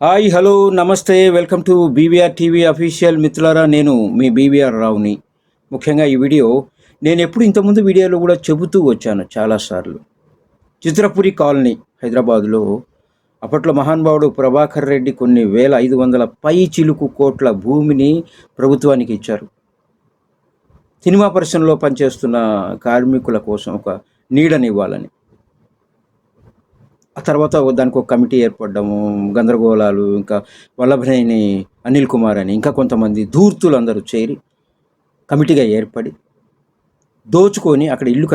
Hi, hello, నమస్తే. Welcome to BVR TV official. మిత్రులారా, నేను మీ బీవీఆర్ రావుని. ముఖ్యంగా ఈ వీడియో నేను ఎప్పుడు ఇంతకుముందు వీడియోలో కూడా చెబుతూ వచ్చాను చాలాసార్లు. చిత్రపురి కాలనీ హైదరాబాదులో అప్పట్లో మహానుభావుడు ప్రభాకర్ రెడ్డి కొన్ని వేల 500 పై చిలుకు కోట్ల భూమిని ప్రభుత్వానికి ఇచ్చారు. సినిమా పరిశ్రమలో పనిచేస్తున్న కార్మికుల కోసం ఒక నీడనివ్వాలని. ఆ తర్వాత దానికి ఒక కమిటీ ఏర్పడ్డము, గందరగోళాలు, ఇంకా వల్లభనేని అనిల్ కుమార్ అని ఇంకా కొంతమంది ధూర్తులు అందరూ చేరి కమిటీగా ఏర్పడి దోచుకొని అక్కడ ఇల్లు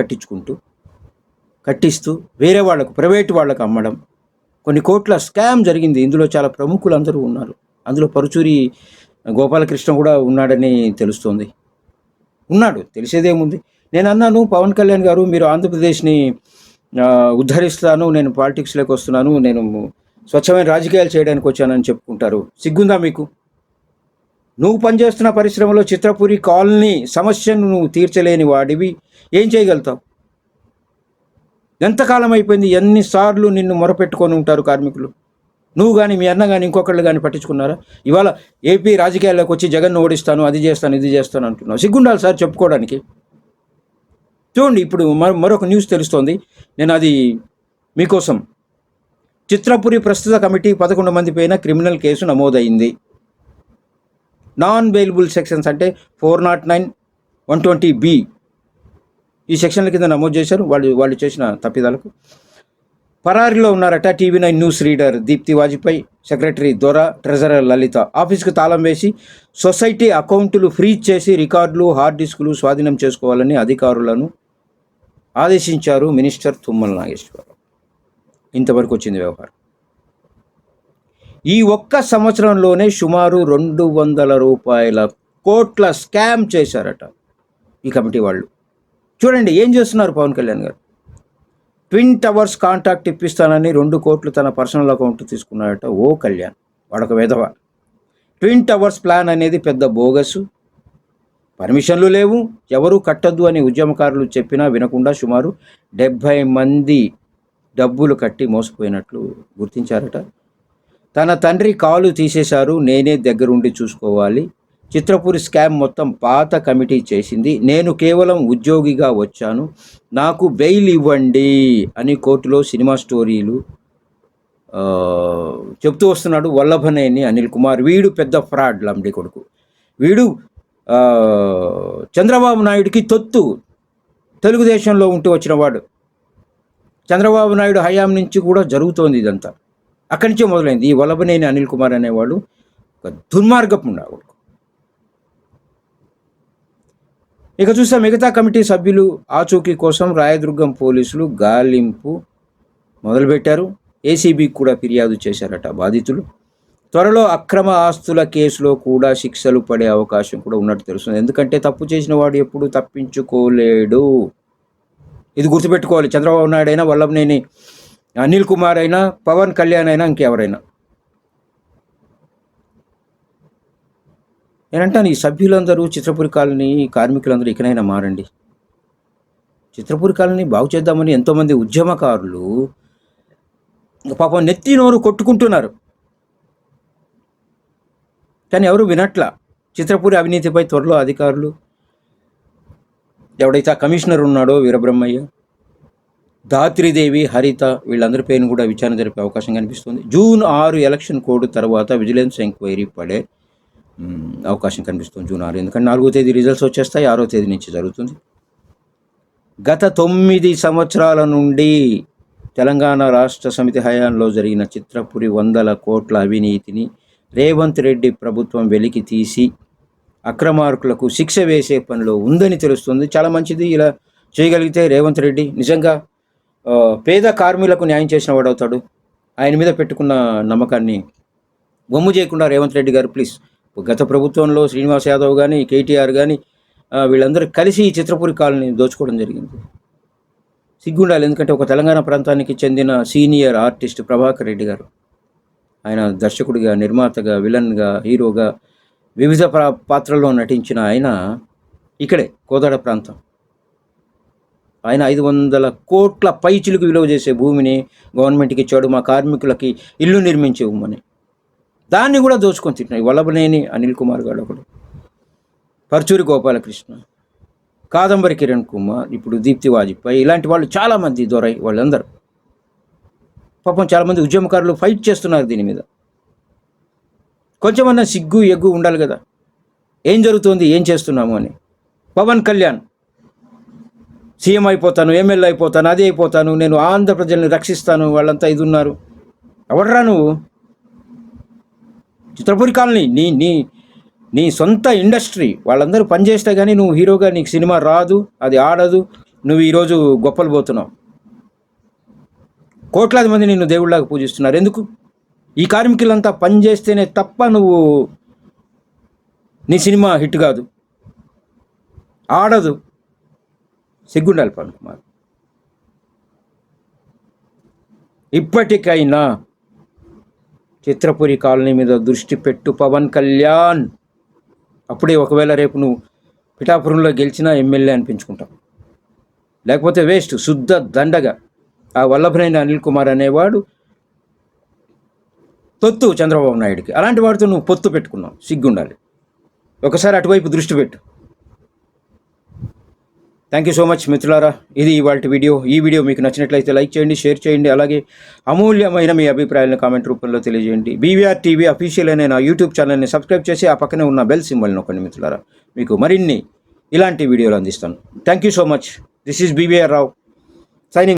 కట్టిస్తూ వేరే వాళ్ళకు, ప్రైవేటు వాళ్ళకు అమ్మడం, కొన్ని కోట్ల స్కామ్ జరిగింది. ఇందులో చాలా ప్రముఖులు అందరూ ఉన్నారు. అందులో పరుచూరి గోపాలకృష్ణ కూడా ఉన్నాడని తెలుస్తోంది. ఉన్నాడు, తెలిసేదేముంది. నేను అన్నాను, పవన్ కళ్యాణ్ గారు మీరు ఆంధ్రప్రదేశ్ని ఉద్ధరిస్తాను, నేను పాలిటిక్స్లోకి వస్తున్నాను, నేను స్వచ్ఛమైన రాజకీయాలు చేయడానికి వచ్చానని చెప్పుకుంటారు. సిగ్గుందా మీకు? నువ్వు పనిచేస్తున్న పరిశ్రమలో చిత్రపురి కాలనీ సమస్యను నువ్వు తీర్చలేని వాడివి ఏం చేయగలుగుతావు? ఎంతకాలం అయిపోయింది? ఎన్నిసార్లు నిన్ను మొరపెట్టుకొని ఉంటారు కార్మికులు? నువ్వు కానీ, మీ అన్న కానీ, ఇంకొకళ్ళు కానీ పట్టించుకున్నారా? ఇవాళ ఏపీ రాజకీయాల్లోకి వచ్చి జగన్ ఓడిస్తాను, అది చేస్తాను, ఇది చేస్తాను అంటున్నావు. సిగ్గుండాలి సార్ చెప్పుకోవడానికి. చూడండి, ఇప్పుడు మరొక న్యూస్ తెలుస్తోంది. నేను అది మీకోసం. చిత్రపురి ప్రస్తుత కమిటీ 11 మంది పైన క్రిమినల్ కేసు నమోదైంది. నాన్ బెయిలబుల్ సెక్షన్స్ అంటే 409, 120B ఈ సెక్షన్ల కింద నమోదు చేశారు. వాళ్ళు చేసిన తప్పిదాలకు. పరారీలో ఉన్నారట TV9 news reader Deepti Vajpayee, secretary Dora, treasurer Lalitha. ఆఫీస్కు తాళం వేసి సొసైటీ అకౌంట్లు ఫ్రీజ్ చేసి రికార్డులు, హార్డ్ డిస్కులు స్వాధీనం చేసుకోవాలని అధికారులను ఆదేశించారు మినిస్టర్ తుమ్మల నాగేశ్వరరావు. ఇంతవరకు వచ్చింది వ్యవహారం. ఈ ఒక్క సంవత్సరంలోనే సుమారు 200 కోట్ల స్కామ్ చేశారట ఈ కమిటీ వాళ్ళు. చూడండి ఏం చేస్తున్నారు పవన్ కళ్యాణ్ గారు. ట్విన్ టవర్స్ కాంట్రాక్ట్ ఇప్పిస్తానని 2 కోట్లు తన పర్సనల్ అకౌంట్ తీసుకున్నాడట. ఓ కళ్యాణ్, వాడొక వెధవ. ట్విన్ టవర్స్ ప్లాన్ అనేది పెద్ద బోగసు. పర్మిషన్లు లేవు, ఎవరూ కట్టద్దు అని ఉద్యమకారులు చెప్పినా వినకుండా సుమారు 70 మంది డబ్బులు కట్టి మోసపోయినట్లు గుర్తించారట. తన తండ్రి కాలు తీసేశారు, నేనే దగ్గరుండి చూసుకోవాలి. చిత్రపురి స్కామ్ మొత్తం పాత కమిటీ చేసింది, నేను కేవలం ఉద్యోగిగా వచ్చాను, నాకు బెయిల్ ఇవ్వండి అని కోర్టులో సినిమా స్టోరీలు చెప్తూ వస్తున్నాడు వల్లభనేని అనిల్ కుమార్. వీడు పెద్ద ఫ్రాడ్ లంబడి కొడుకు. వీడు చంద్రబాబు నాయుడికి తొత్తు. తెలుగుదేశంలో ఉంటూ వచ్చిన వాడు. చంద్రబాబు నాయుడు హయాం నుంచి కూడా జరుగుతోంది ఇదంతా. అక్కడి నుంచే మొదలైంది. ఈ వల్లభనేని అనిల్ కుమార్ అనేవాడు ఒక దుర్మార్గపు ఉండేవాడు. ఇక చూస్తే మిగతా కమిటీ సభ్యులు ఆచూకీ కోసం రాయదుర్గం పోలీసులు గాలింపు మొదలుపెట్టారు. ఏసీబీకి కూడా ఫిర్యాదు చేశారట బాధితులు. త్వరలో అక్రమ ఆస్తుల కేసులో కూడా శిక్షలు పడే అవకాశం కూడా ఉన్నట్టు తెలుస్తుంది. ఎందుకంటే తప్పు చేసిన వాడు ఎప్పుడు తప్పించుకోలేడు. ఇది గుర్తుపెట్టుకోవాలి. చంద్రబాబు నాయుడు అయినా, వల్లభనేని అనిల్ కుమార్ అయినా, పవన్ కళ్యాణ్ అయినా, ఇంకెవరైనా. నేనంటాను, ఈ సభ్యులందరూ చిత్రపురి కాలనీ కార్మికులందరూ ఇకనైనా మారండి. చిత్రపురి కాలనీ బాగు చేద్దామని ఎంతోమంది ఉద్యమకారులు పాపం నెత్తి నోరు కొట్టుకుంటున్నారు, కానీ ఎవరు వినట్లా. చిత్రపురి అవినీతిపై త్వరలో అధికారులు, ఎవడైతే ఆ కమిషనర్ ఉన్నాడో వీరబ్రహ్మయ్య, ధాత్రిదేవి, హరిత, వీళ్ళందరి పేరును కూడా విచారణ జరిపే అవకాశం కనిపిస్తుంది. జూన్ 6 ఎలక్షన్ కోడ్ తర్వాత విజిలెన్స్ ఎంక్వైరీ పడే అవకాశం కనిపిస్తుంది. జూన్ 6, ఎందుకంటే 4వ తేదీ రిజల్ట్స్ వచ్చేస్తాయి, 6వ తేదీ నుంచి జరుగుతుంది. గత 9 సంవత్సరాల నుండి తెలంగాణ రాష్ట్ర సమితి హయాంలో జరిగిన చిత్రపురి 100 కోట్ల అవినీతిని రేవంత్ రెడ్డి ప్రభుత్వం వెలికి తీసి అక్రమార్కులకు శిక్ష వేసే పనిలో ఉందని తెలుస్తుంది. చాలా మంచిది. ఇలా చేయగలిగితే రేవంత్ రెడ్డి నిజంగా పేద కార్మికులకు న్యాయం చేసిన వాడు అవుతాడు. ఆయన మీద పెట్టుకున్న నమ్మకాన్ని వమ్ము చేయకుండా రేవంత్ రెడ్డి గారు ప్లీజ్. గత ప్రభుత్వంలో శ్రీనివాస్ యాదవ్ కానీ, కేటీఆర్ కానీ వీళ్ళందరూ కలిసి ఈ చిత్రపురి కాలనీ దోచుకోవడం జరిగింది. సిగ్గుండాలి. ఎందుకంటే ఒక తెలంగాణ ప్రాంతానికి చెందిన సీనియర్ ఆర్టిస్ట్ ప్రభాకర్ రెడ్డి గారు, ఆయన దర్శకుడిగా, నిర్మాతగా, విలన్గా, హీరోగా వివిధ పాత్రల్లో నటించిన ఆయన ఇక్కడే కోదాడ ప్రాంతం. ఆయన 500 కోట్ల పైచిలుకు విలువ చేసే భూమిని గవర్నమెంట్కి ఇచ్చాడు, మా కార్మికులకి ఇల్లు నిర్మించి ఇవ్వమని. దాన్ని కూడా దోచుకొని తింటున్నాయి. వల్లభనేని అనిల్ కుమార్ గారు ఒకడు, పర్చూరి గోపాలకృష్ణ, కాదంబరి కిరణ్ కుమార్, ఇప్పుడు దీప్తి వాజ్పేయి, ఇలాంటి వాళ్ళు చాలామంది దొరై వాళ్ళందరూ పాపం చాలామంది ఉద్యమకారులు ఫైట్ చేస్తున్నారు దీని మీద. కొంచెమన్నా సిగ్గు ఎగ్గు ఉండాలి కదా, ఏం జరుగుతుంది, ఏం చేస్తున్నాము అని. పవన్ కళ్యాణ్ సీఎం అయిపోతాను, ఎమ్మెల్యే అయిపోతాను, అది అయిపోతాను, నేను ఆంధ్ర ప్రజల్ని రక్షిస్తాను, వాళ్ళంతా ఇది ఉన్నారు. ఎవడరా నువ్వు? చిత్రపురి కాలనీ నీ నీ నీ సొంత ఇండస్ట్రీ, వాళ్ళందరూ పనిచేస్తే కానీ నువ్వు హీరోగా నీకు సినిమా రాదు, అది ఆడదు. నువ్వు ఈరోజు గొప్పలు పోతున్నావు. కోట్లాది మంది నిన్ను దేవుళ్ళలాగా పూజిస్తున్నారు. ఎందుకు? ఈ కార్మికులంతా పనిచేస్తేనే తప్ప నువ్వు నీ సినిమా హిట్ కాదు, ఆడదు. సిగ్గుండాలి పవన్ కుమార్. ఇప్పటికైనా చిత్రపురి కాలనీ మీద దృష్టి పెట్టు పవన్ కళ్యాణ్. అప్పుడే ఒకవేళ రేపు నువ్వు పిఠాపురంలో గెలిచినా ఎమ్మెల్యే అనిపించుకుంటావు. లేకపోతే వేస్ట్, శుద్ధ దండగా. ఆ వల్లభనేని అనిల్ కుమార్ అనేవాడు తొత్తు చంద్రబాబు నాయుడికి. అలాంటి వాడితో నువ్వు పొత్తు పెట్టుకున్నావు. సిగ్గుండాలి. ఒకసారి అటువైపు దృష్టి పెట్టు. థ్యాంక్ యూ సో మచ్ మిత్రులారా. ఇది ఇవాళ వీడియో. ఈ వీడియో మీకు నచ్చినట్లయితే లైక్ చేయండి, షేర్ చేయండి. అలాగే అమూల్యమైన మీ అభిప్రాయాలను కామెంట్ రూపంలో తెలియజేయండి. బీవీఆర్ టీవీ అఫీషియల్ అనే నా యూట్యూబ్ ఛానల్ని సబ్స్క్రైబ్ చేసి ఆ పక్కనే ఉన్న బెల్ సింబల్ నొక్కండి మిత్రులారా. మీకు మరిన్ని ఇలాంటి వీడియోలు అందిస్తాను. Thank you so much. This is BVR Rao signing.